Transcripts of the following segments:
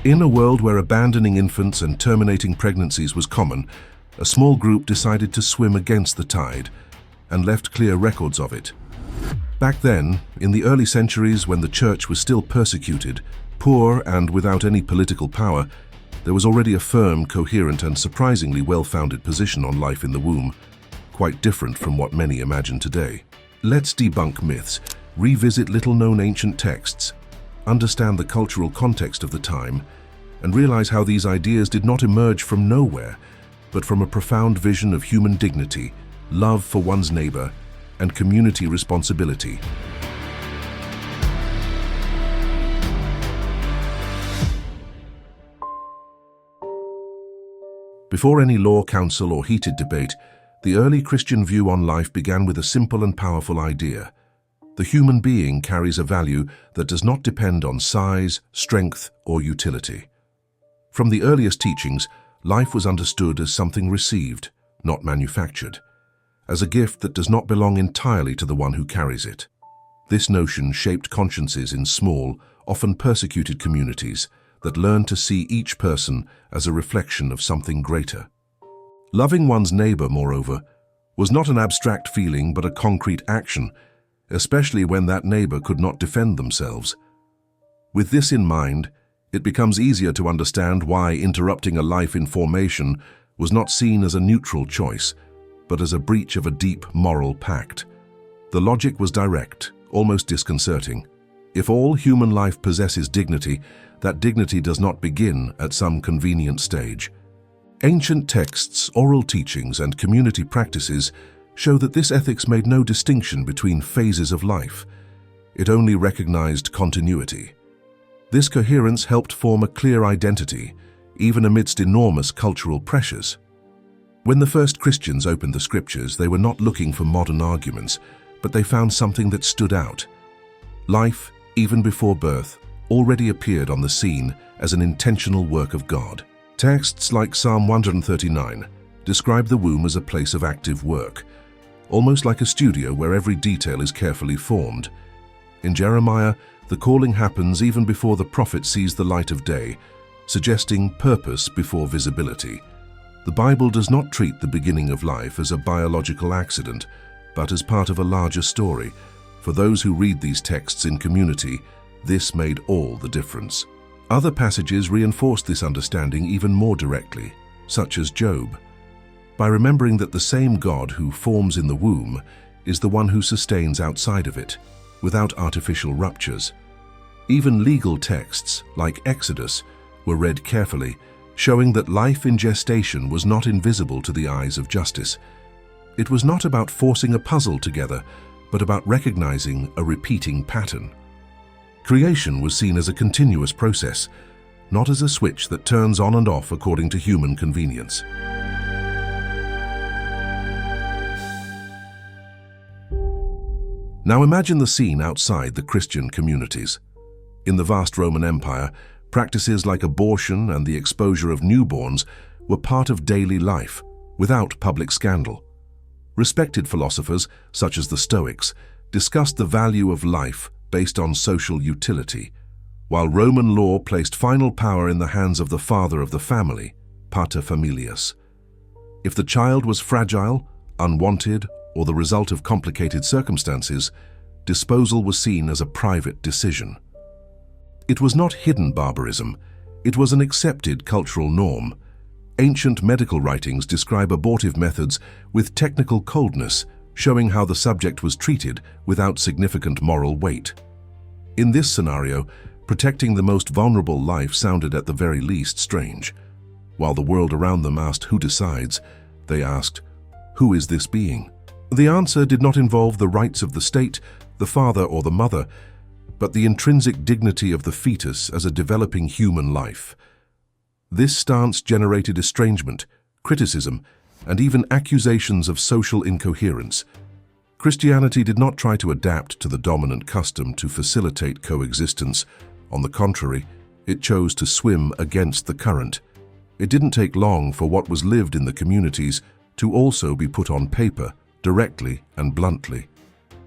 In a world where abandoning infants and terminating pregnancies was common, a small group decided to swim against the tide and left clear records of it. Back then, in the early centuries when the church was still persecuted, poor and without any political power, there was already a firm, coherent and surprisingly well-founded position on life in the womb, quite different from what many imagine today. Let's debunk myths, revisit little-known ancient texts, understand the cultural context of the time, and realize how these ideas did not emerge from nowhere, but from a profound vision of human dignity, love for one's neighbor, and community responsibility. Before any law, council, or heated debate, the early Christian view on life began with a simple and powerful idea. The human being carries a value that does not depend on size, strength, or utility. From the earliest teachings, life was understood as something received, not manufactured, as a gift that does not belong entirely to the one who carries it. This notion shaped consciences in small, often persecuted communities that learned to see each person as a reflection of something greater. Loving one's neighbor, moreover, was not an abstract feeling but a concrete action, especially when that neighbor could not defend themselves. With this in mind, it becomes easier to understand why interrupting a life in formation was not seen as a neutral choice, but as a breach of a deep moral pact. The logic was direct, almost disconcerting. If all human life possesses dignity, that dignity does not begin at some convenient stage. Ancient texts, oral teachings, and community practices show that this ethics made no distinction between phases of life. It only recognized continuity. This coherence helped form a clear identity, even amidst enormous cultural pressures. When the first Christians opened the scriptures, they were not looking for modern arguments, but they found something that stood out. Life, even before birth, already appeared on the scene as an intentional work of God. Texts like Psalm 139 describe the womb as a place of active work, almost like a studio where every detail is carefully formed. In Jeremiah, the calling happens even before the prophet sees the light of day, suggesting purpose before visibility. The Bible does not treat the beginning of life as a biological accident, but as part of a larger story. For those who read these texts in community, this made all the difference. Other passages reinforce this understanding even more directly, such as Job. By remembering that the same God who forms in the womb is the one who sustains outside of it, without artificial ruptures. Even legal texts, like Exodus, were read carefully, showing that life in gestation was not invisible to the eyes of justice. It was not about forcing a puzzle together, but about recognizing a repeating pattern. Creation was seen as a continuous process, not as a switch that turns on and off according to human convenience. Now imagine the scene outside the Christian communities. In the vast Roman Empire, practices like abortion and the exposure of newborns were part of daily life, without public scandal. Respected philosophers, such as the Stoics, discussed the value of life based on social utility, while Roman law placed final power in the hands of the father of the family, pater familias. If the child was fragile, unwanted, or the result of complicated circumstances, disposal was seen as a private decision. It was not hidden barbarism, it was an accepted cultural norm. Ancient medical writings describe abortive methods with technical coldness, showing how the subject was treated without significant moral weight. In this scenario, protecting the most vulnerable life sounded at the very least strange. While the world around them asked who decides, they asked, who is this being? The answer did not involve the rights of the state, the father or the mother, but the intrinsic dignity of the fetus as a developing human life. This stance generated estrangement, criticism, and even accusations of social incoherence. Christianity did not try to adapt to the dominant custom to facilitate coexistence. On the contrary, it chose to swim against the current. It didn't take long for what was lived in the communities to also be put on paper, directly and bluntly.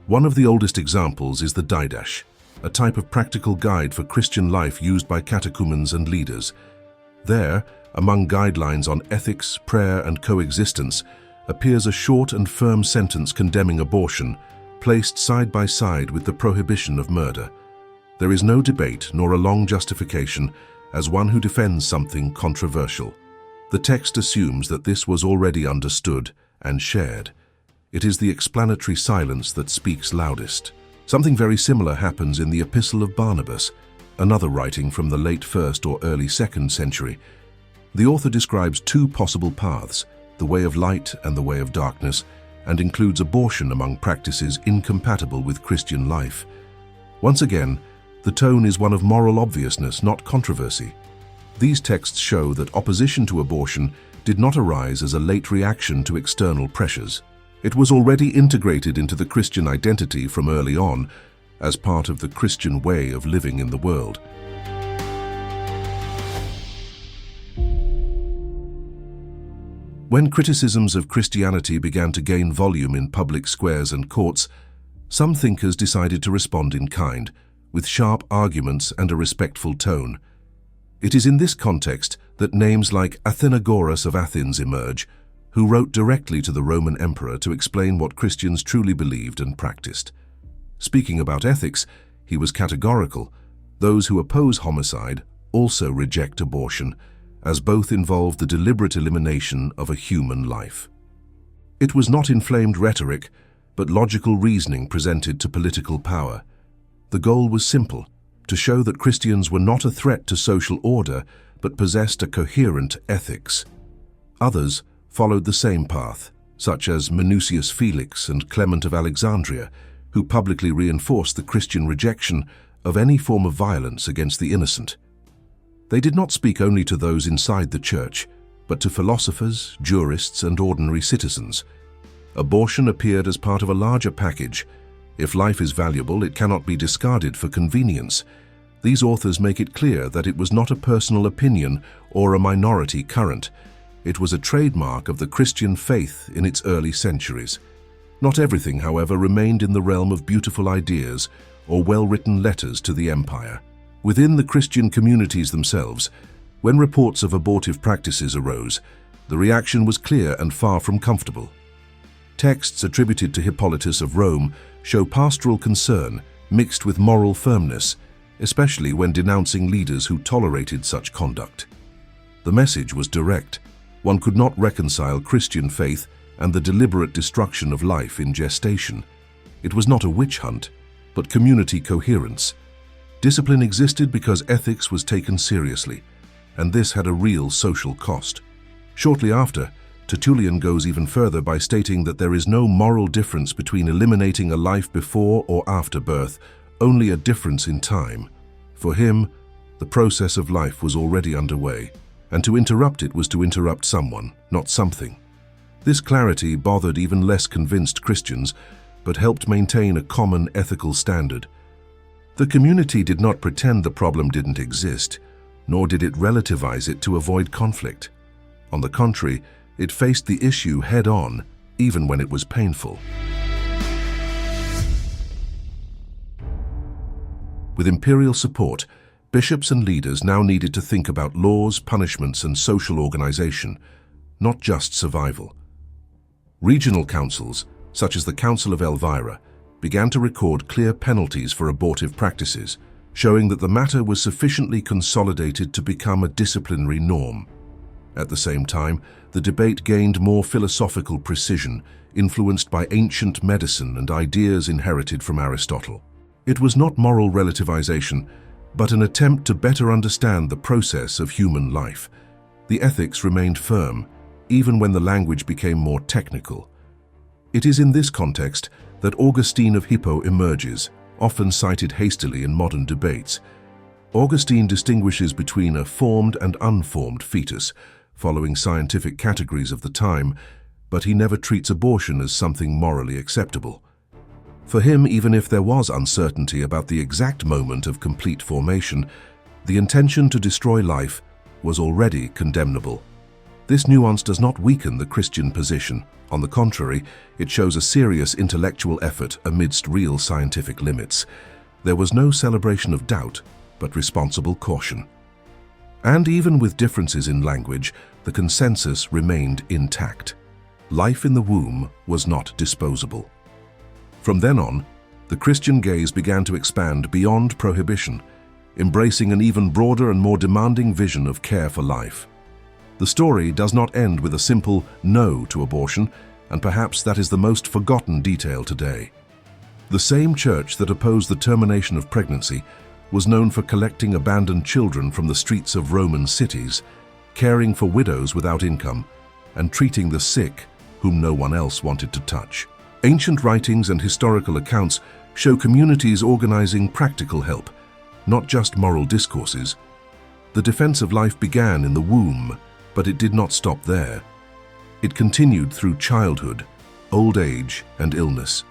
One of the oldest examples is the Didache, a type of practical guide for Christian life used by catechumens and leaders. There, among guidelines on ethics, prayer, and coexistence, appears a short and firm sentence condemning abortion, placed side by side with the prohibition of murder. There is no debate nor a long justification as one who defends something controversial. The text assumes that this was already understood and shared. It is the explanatory silence that speaks loudest. Something very similar happens in the Epistle of Barnabas, another writing from the late 1st or early 2nd century. The author describes two possible paths, the way of light and the way of darkness, and includes abortion among practices incompatible with Christian life. Once again, the tone is one of moral obviousness, not controversy. These texts show that opposition to abortion did not arise as a late reaction to external pressures. It was already integrated into the Christian identity from early on, as part of the Christian way of living in the world. When criticisms of Christianity began to gain volume in public squares and courts, some thinkers decided to respond in kind, with sharp arguments and a respectful tone. It is in this context that names like Athenagoras of Athens emerge, who wrote directly to the Roman emperor to explain what Christians truly believed and practiced. Speaking about ethics, he was categorical. Those who oppose homicide also reject abortion, as both involve the deliberate elimination of a human life. It was not inflamed rhetoric, but logical reasoning presented to political power. The goal was simple: to show that Christians were not a threat to social order, but possessed a coherent ethics. Others followed the same path, such as Minucius Felix and Clement of Alexandria, who publicly reinforced the Christian rejection of any form of violence against the innocent. They did not speak only to those inside the church, but to philosophers, jurists, and ordinary citizens. Abortion appeared as part of a larger package. If life is valuable, it cannot be discarded for convenience. These authors make it clear that it was not a personal opinion or a minority current. It was a trademark of the Christian faith in its early centuries. Not everything, however, remained in the realm of beautiful ideas or well-written letters to the empire. Within the Christian communities themselves, when reports of abortive practices arose, the reaction was clear and far from comfortable. Texts attributed to Hippolytus of Rome show pastoral concern mixed with moral firmness, especially when denouncing leaders who tolerated such conduct. The message was direct. One could not reconcile Christian faith and the deliberate destruction of life in gestation. It was not a witch hunt, but community coherence. Discipline existed because ethics was taken seriously, and this had a real social cost. Shortly after, Tertullian goes even further by stating that there is no moral difference between eliminating a life before or after birth, only a difference in time. For him, the process of life was already underway, and to interrupt it was to interrupt someone, not something. This clarity bothered even less convinced Christians, but helped maintain a common ethical standard. The community did not pretend the problem didn't exist, nor did it relativize it to avoid conflict. On the contrary, it faced the issue head-on, even when it was painful. With imperial support, bishops and leaders now needed to think about laws, punishments, and social organization, not just survival. Regional councils, such as the Council of Elvira, began to record clear penalties for abortive practices, showing that the matter was sufficiently consolidated to become a disciplinary norm. At the same time, the debate gained more philosophical precision, influenced by ancient medicine and ideas inherited from Aristotle. It was not moral relativization, but an attempt to better understand the process of human life. The ethics remained firm, even when the language became more technical. It is in this context that Augustine of Hippo emerges, often cited hastily in modern debates. Augustine distinguishes between a formed and unformed fetus, following scientific categories of the time, but he never treats abortion as something morally acceptable. For him, even if there was uncertainty about the exact moment of complete formation, the intention to destroy life was already condemnable. This nuance does not weaken the Christian position. On the contrary, it shows a serious intellectual effort amidst real scientific limits. There was no celebration of doubt, but responsible caution. And even with differences in language, the consensus remained intact. Life in the womb was not disposable. From then on, the Christian gaze began to expand beyond prohibition, embracing an even broader and more demanding vision of care for life. The story does not end with a simple no to abortion, and perhaps that is the most forgotten detail today. The same church that opposed the termination of pregnancy was known for collecting abandoned children from the streets of Roman cities, caring for widows without income, and treating the sick whom no one else wanted to touch. Ancient writings and historical accounts show communities organizing practical help, not just moral discourses. The defense of life began in the womb, but it did not stop there. It continued through childhood, old age, and illness.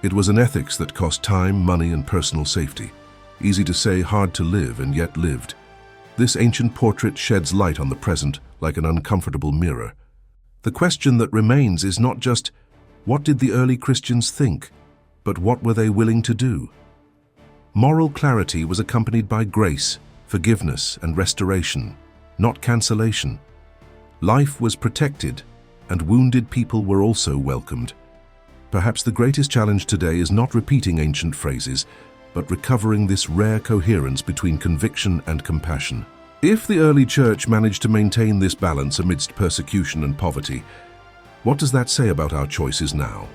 It was an ethics that cost time, money, and personal safety. Easy to say, hard to live, and yet lived. This ancient portrait sheds light on the present like an uncomfortable mirror. The question that remains is not just, what did the early Christians think, but what were they willing to do? Moral clarity was accompanied by grace, forgiveness, and restoration, not cancellation. Life was protected, and wounded people were also welcomed. Perhaps the greatest challenge today is not repeating ancient phrases, but recovering this rare coherence between conviction and compassion. If the early church managed to maintain this balance amidst persecution and poverty, what does that say about our choices now?